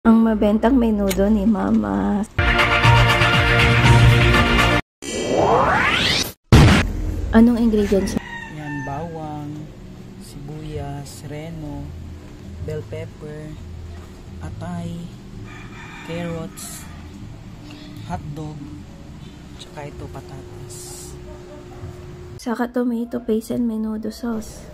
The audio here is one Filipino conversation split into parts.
Ang mabentang menudo ni Mama. Anong ingredients? Yan, bawang, sibuyas, reno, bell pepper, atay, carrots, hotdog, tsaka ito patatas. Saka tomato paste and menudo sauce.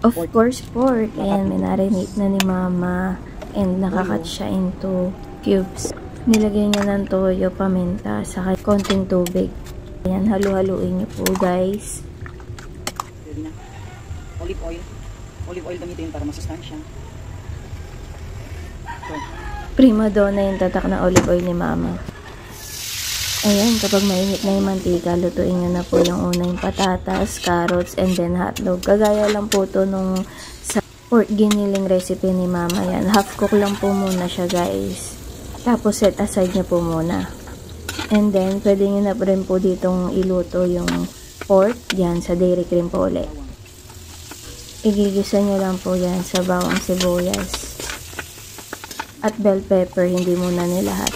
Of course, pork. Ayan, minarinate na ni Mama. And nakakat siya into cubes. Nilagay niya ng toyo, paminta, saka konting tubig. Ayan, halu-haluin niyo po, guys. Pwede na. Olive oil. Olive oil gamitin para masustansya. So, Prima donna yung tatak na olive oil ni Mama. Ayan, kapag mainit na yung mantika, lutuin nyo na po yung unang patatas, carrots, and then hotdog. Kagaya lang po to nung sa pork giniling recipe ni Mama. Yan, half cook lang po muna siya, guys. Tapos set aside nyo po muna. And then, pwede nyo na rin po ditong iluto yung pork. Yan, sa dairy cream po ulit. Igigisa nyo lang po yan sa bawang sibuyas. At bell pepper, hindi muna nilahat.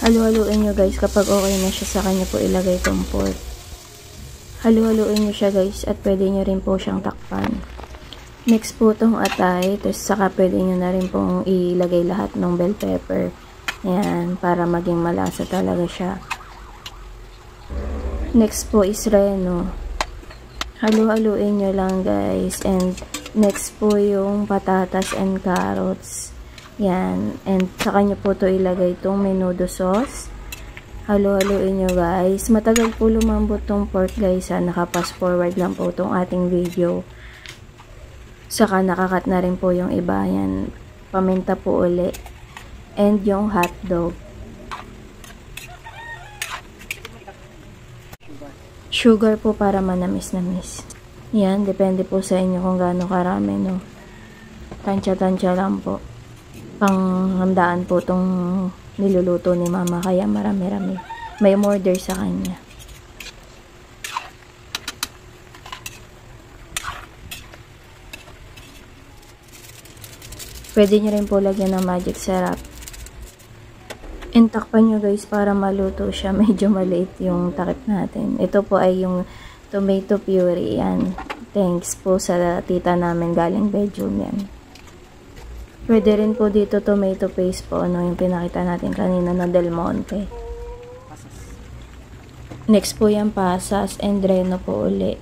Halu-haluin nyo, guys, kapag okay na siya, sa kanya po ilagay itong pork. Halu-haluin nyo siya, guys, at pwede nyo rin po siyang takpan. Next po itong atay, tapos saka pwede nyo na rin pong ilagay lahat ng bell pepper. Ayan, para maging malasa talaga siya. Next po is reno. Halu-haluin nyo lang, guys, and next po yung patatas and carrots. Yan. And sa kanya po to ilagay itong menudo sauce. Halu-haluin nyo, guys. Matagal po lumambot tong pork, guys. Naka-fast forward lang po tong ating video. Saka nakakat na rin po yung iba. Yan. Paminta po uli. And yung hotdog. Sugar po para manamis-namis. Yan. Depende po sa inyo kung gaano karami, no. Tansya-tansya lang po. Panghandaan po itong niluluto ni Mama, kaya marami-rami. May order sa kanya. Pwede nyo rin po lagyan ng magic syrup. And takpan nyo, guys, para maluto siya. Medyo maliit yung takip natin. Ito po ay yung tomato puree. Yan. Thanks po sa tita namin galing Belgium yan. Pwede rin po dito tomato paste po, ano yung pinakita natin kanina na Del Monte. Next po yung pasas and reno po uli.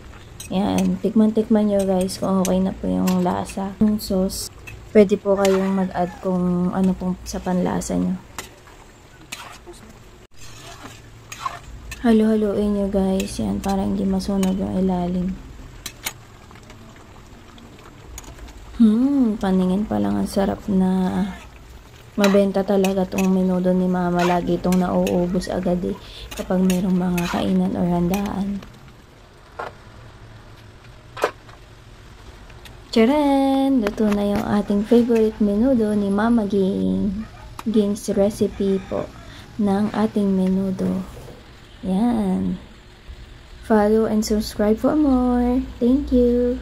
Yan, tikman-tikman nyo, guys, kung okay na po yung lasa. Yung sauce, pwede po kayong mag-add kung ano pong sa panlasa nyo. Halu-haluin nyo, guys, yan, para hindi masunog yung ilalim. Paningin pa lang ang sarap na mabenta talaga tong menudo ni Mama. Lagi itong nauubos agad kapag mayroong mga kainan or handaan. Tcharan! Luto na yung ating favorite menudo ni Mama Ging. Ging's recipe po ng ating menudo. Yan. Follow and subscribe for more. Thank you!